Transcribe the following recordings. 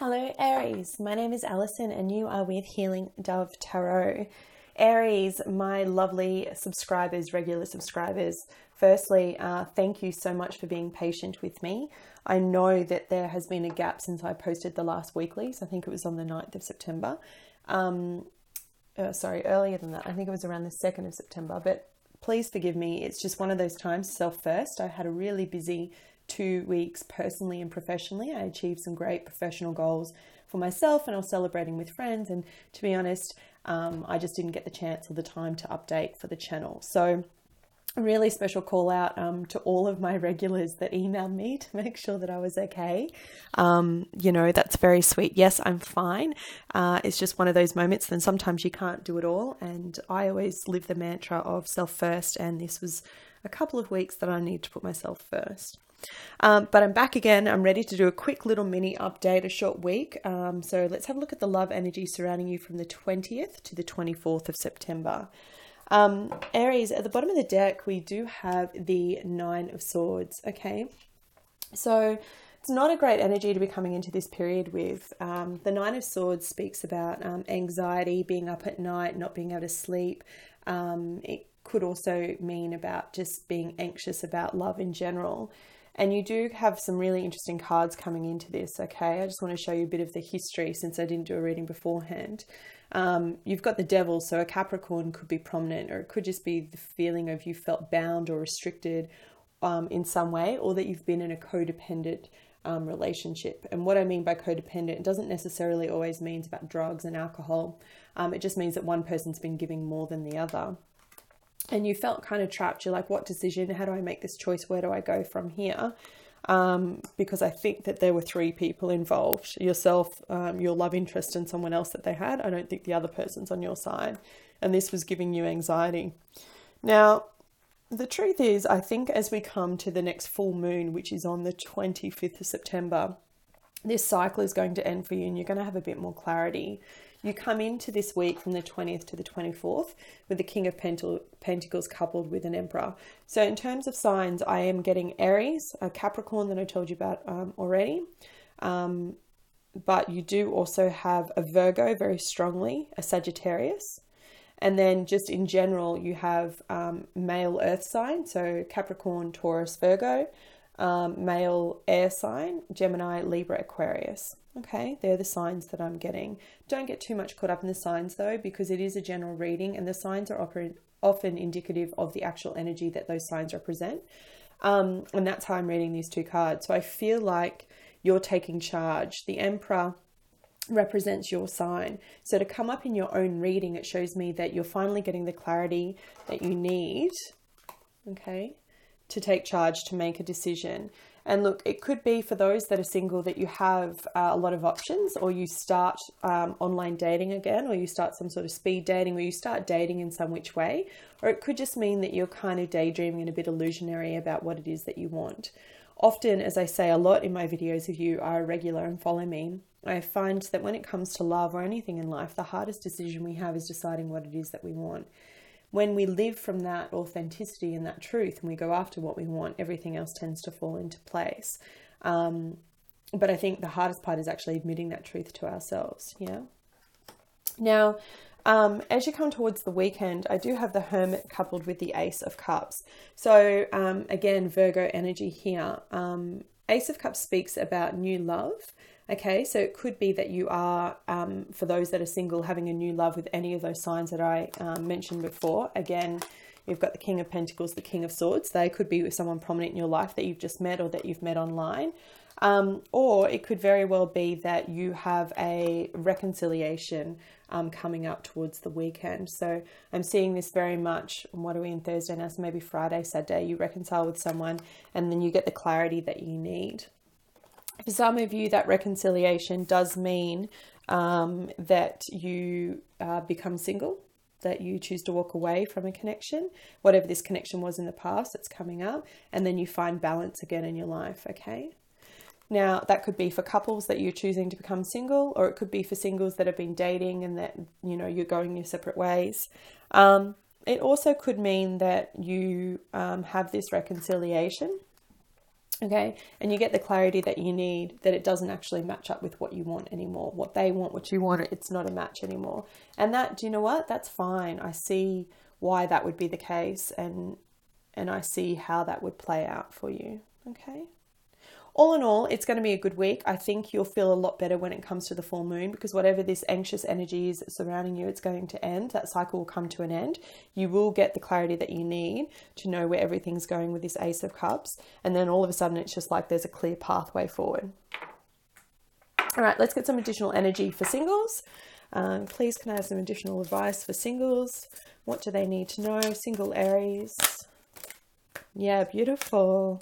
Hello Aries, my name is Alison and you are with Healing Dove Tarot. Aries, my lovely subscribers, regular subscribers, firstly, thank you so much for being patient with me. I know that there has been a gap since I posted the last weeklies. I think it was on the 9th of September. Earlier than that. I think it was around the 2nd of September, but please forgive me. It's just one of those times, self first. I had a really busy 2 weeks personally and professionally. I achieved some great professional goals for myself and I was celebrating with friends. And to be honest, I just didn't get the chance or the time to update for the channel. So a really special call out to all of my regulars that emailed me to make sure that I was okay. That's very sweet. Yes, I'm fine. It's just one of those moments. Then sometimes you can't do it all. And I always live the mantra of self first. And this was a couple of weeks that I need to put myself first. But I'm back again. I'm ready to do a quick little mini update, a short week. So let's have a look at the love energy surrounding you from the 20th to the 24th of September. Aries, at the bottom of the deck, we do have the 9 of Swords. Okay. So it's not a great energy to be coming into this period with. The 9 of Swords speaks about anxiety, being up at night, not being able to sleep. It could also mean about just being anxious about love in general. And you do have some really interesting cards coming into this, okay? I just want to show you a bit of the history since I didn't do a reading beforehand. You've got the Devil, so a Capricorn could be prominent, or it could just be the feeling of you felt bound or restricted in some way, or that you've been in a codependent relationship. And what I mean by codependent, it doesn't necessarily always mean about drugs and alcohol. It just means that one person's been giving more than the other. And you felt kind of trapped. You're like, what decision? How do I make this choice? Where do I go from here? Because I think that there were 3 people involved. Yourself, your love interest, and someone else that they had. I don't think the other person's on your side. And this was giving you anxiety. Now, the truth is, I think as we come to the next full moon, which is on the 25th of September, this cycle is going to end for you and you're going to have a bit more clarity. You come into this week from the 20th to the 24th with the King of Pentacles coupled with an Emperor. So in terms of signs, I am getting Aries, a Capricorn that I told you about already. But you do also have a Virgo very strongly, a Sagittarius. And then just in general, you have male earth sign, so Capricorn, Taurus, Virgo. Male air sign, Gemini, Libra, Aquarius. Okay, they're the signs that I'm getting. Don't get too much caught up in the signs though, because it is a general reading and the signs are often indicative of the actual energy that those signs represent. And that's how I'm reading these 2 cards. So I feel like you're taking charge. The Emperor represents your sign. So to come up in your own reading, it shows me that you're finally getting the clarity that you need. Okay. To take charge, to make a decision. And look, it could be for those that are single that you have a lot of options, or you start online dating again, or you start some sort of speed dating, or you start dating in some which way. Or it could just mean that you're kind of daydreaming and a bit illusionary about what it is that you want. Often, as I say a lot in my videos, if you are a regular and follow me, I find that when it comes to love or anything in life, the hardest decision we have is deciding what it is that we want. When we live from that authenticity and that truth and we go after what we want, everything else tends to fall into place. But I think the hardest part is actually admitting that truth to ourselves. Yeah. Now, as you come towards the weekend, I do have the Hermit coupled with the Ace of Cups. So again, Virgo energy here. Ace of Cups speaks about new love. Okay, so it could be that you are, for those that are single, having a new love with any of those signs that I mentioned before. Again, you've got the King of Pentacles, the King of Swords. They could be with someone prominent in your life that you've just met or that you've met online. Or it could very well be that you have a reconciliation coming up towards the weekend. So I'm seeing this very much, what are we in Thursday now? So maybe Friday, Saturday, you reconcile with someone and then you get the clarity that you need. For some of you, that reconciliation does mean that you become single, that you choose to walk away from a connection, whatever this connection was in the past, it's coming up, and then you find balance again in your life, okay? Now, that could be for couples that you're choosing to become single, or it could be for singles that have been dating and that, you know, you're going your separate ways. It also could mean that you have this reconciliation Okay, and you get the clarity that you need, that it doesn't actually match up with what you want anymore. What they want, what you want, it's not a match anymore. And that, do you know what? That's fine. I see why that would be the case, and I see how that would play out for you. Okay. All in all, it's going to be a good week. I think you'll feel a lot better when it comes to the full moon, because whatever this anxious energy is surrounding you, it's going to end. That cycle will come to an end. You will get the clarity that you need to know where everything's going with this Ace of Cups. And then all of a sudden, it's just like there's a clear pathway forward. All right, let's get some additional energy for singles. Please, can I have some additional advice for singles? What do they need to know? Single Aries. Yeah, beautiful.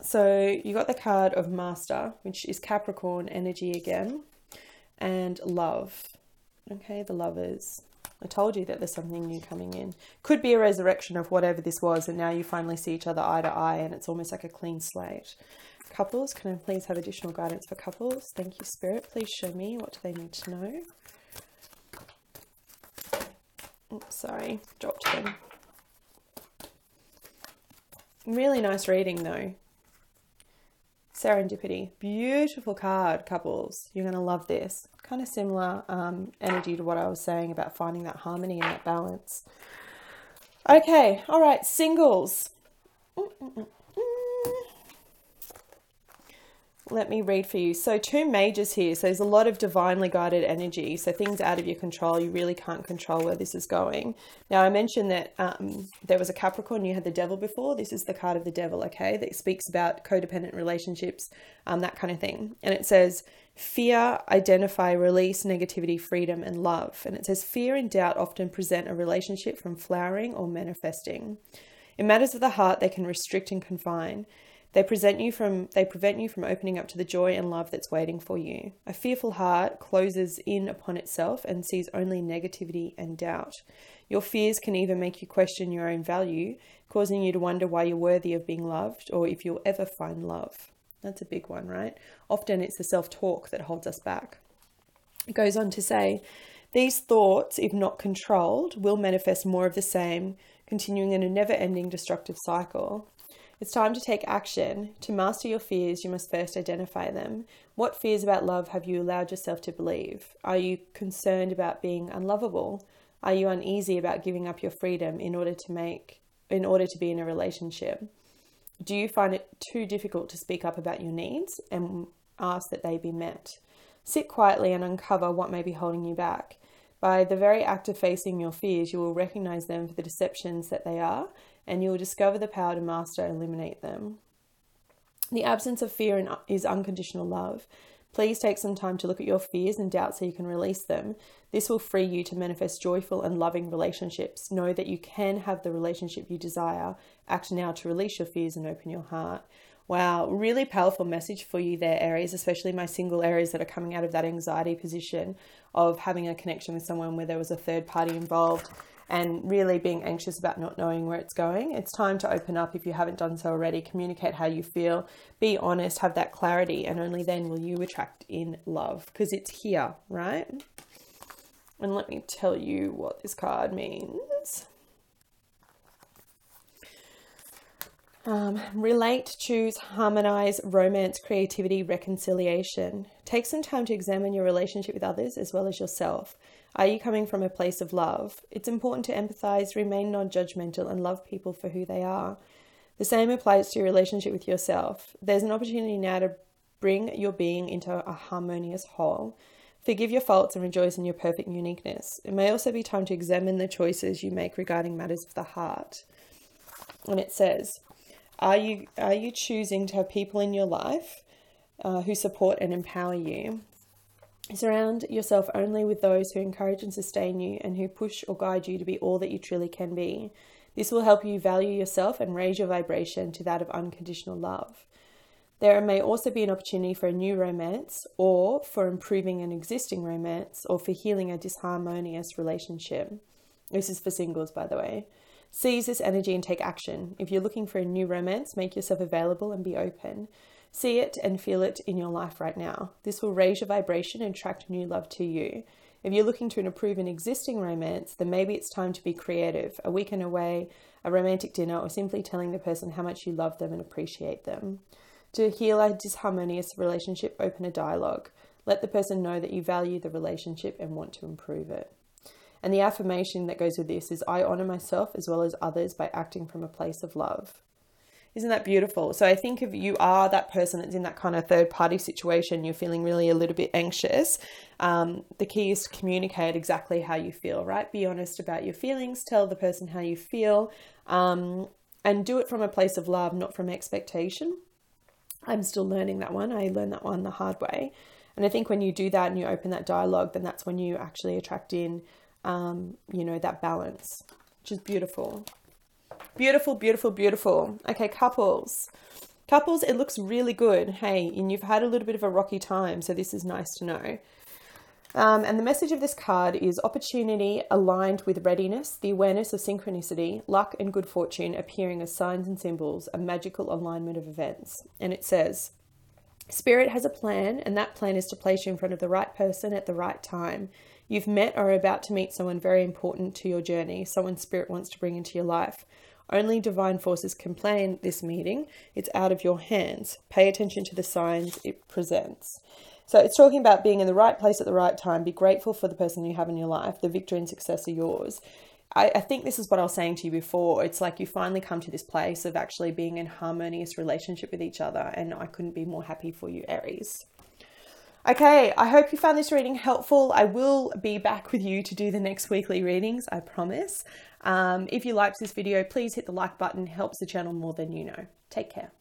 So you got the card of Master, which is Capricorn energy again, and love. Okay, the Lovers. I told you that there's something new coming in. Could be a resurrection of whatever this was, and now you finally see each other eye to eye, and it's almost like a clean slate. Couples, can I please have additional guidance for couples? Thank you, Spirit. Please show me, what do they need to know? Oops, sorry, dropped them. Really nice reading though. Serendipity. Beautiful card, couples. You're going to love this. Kind of similar energy to what I was saying about finding that harmony and that balance. Okay, all right, singles. Let me read for you. So 2 majors here. So there's a lot of divinely guided energy. So things out of your control. You really can't control where this is going. Now, I mentioned that there was a Capricorn. You had the Devil before. This is the card of the Devil, okay? That speaks about codependent relationships, that kind of thing. And it says, fear, identify, release, negativity, freedom, and love. And it says, fear and doubt often present a relationship from flowering or manifesting. In matters of the heart, they can restrict and confine. They prevent you from opening up to the joy and love that's waiting for you. A fearful heart closes in upon itself and sees only negativity and doubt. Your fears can even make you question your own value, causing you to wonder why you're worthy of being loved or if you'll ever find love. That's a big one, right? Often it's the self-talk that holds us back. It goes on to say, these thoughts, if not controlled, will manifest more of the same, continuing in a never-ending destructive cycle. It's time to take action. To master your fears, you must first identify them. What fears about love have you allowed yourself to believe? Are you concerned about being unlovable? Are you uneasy about giving up your freedom in order to be in a relationship? Do you find it too difficult to speak up about your needs and ask that they be met? Sit quietly and uncover what may be holding you back. By the very act of facing your fears, you will recognize them for the deceptions that they are, and you will discover the power to master and eliminate them. The absence of fear is unconditional love. Please take some time to look at your fears and doubts so you can release them. This will free you to manifest joyful and loving relationships. Know that you can have the relationship you desire. Act now to release your fears and open your heart. Wow, really powerful message for you there, Aries, especially my single Aries that are coming out of that anxiety position of having a connection with someone where there was a third party involved and really being anxious about not knowing where it's going. It's time to open up if you haven't done so already. Communicate how you feel, be honest, have that clarity, and only then will you attract in love, because it's here, right? And let me tell you what this card means. Relate, choose, harmonize, romance, creativity, reconciliation. Take some time to examine your relationship with others as well as yourself. Are you coming from a place of love? It's important to empathize, remain non-judgmental, and love people for who they are. The same applies to your relationship with yourself. There's an opportunity now to bring your being into a harmonious whole. Forgive your faults and rejoice in your perfect uniqueness. It may also be time to examine the choices you make regarding matters of the heart. And it says, Are you choosing to have people in your life who support and empower you? Surround yourself only with those who encourage and sustain you and who push or guide you to be all that you truly can be. This will help you value yourself and raise your vibration to that of unconditional love. There may also be an opportunity for a new romance, or for improving an existing romance, or for healing a disharmonious relationship. This is for singles, by the way. Seize this energy and take action. If you're looking for a new romance, make yourself available and be open. See it and feel it in your life right now. This will raise your vibration and attract new love to you. If you're looking to improve an existing romance, then maybe it's time to be creative. A weekend away, a romantic dinner, or simply telling the person how much you love them and appreciate them. To heal a disharmonious relationship, open a dialogue. Let the person know that you value the relationship and want to improve it. And the affirmation that goes with this is, I honor myself as well as others by acting from a place of love. Isn't that beautiful? So I think if you are that person that's in that kind of third party situation, you're feeling really a little bit anxious, the key is to communicate exactly how you feel, right? Be honest about your feelings, tell the person how you feel, and do it from a place of love, not from expectation. I'm still learning that one. I learned that one the hard way. And I think when you do that and you open that dialogue, then that's when you actually attract in that balance, which is beautiful. Beautiful, beautiful, beautiful. Okay, couples. Couples, it looks really good. Hey, and you've had a little bit of a rocky time, so this is nice to know. And the message of this card is opportunity aligned with readiness, the awareness of synchronicity, luck and good fortune appearing as signs and symbols, a magical alignment of events. And it says, Spirit has a plan, and that plan is to place you in front of the right person at the right time. You've met or are about to meet someone very important to your journey, someone Spirit wants to bring into your life. Only divine forces can plan this meeting. It's out of your hands. Pay attention to the signs it presents. So it's talking about being in the right place at the right time. Be grateful for the person you have in your life. The victory and success are yours. I think this is what I was saying to you before. It's like you finally come to this place of actually being in harmonious relationship with each other. And I couldn't be more happy for you, Aries. Okay, I hope you found this reading helpful. I will be back with you to do the next weekly readings, I promise. If you liked this video, please hit the like button. It helps the channel more than you know. Take care.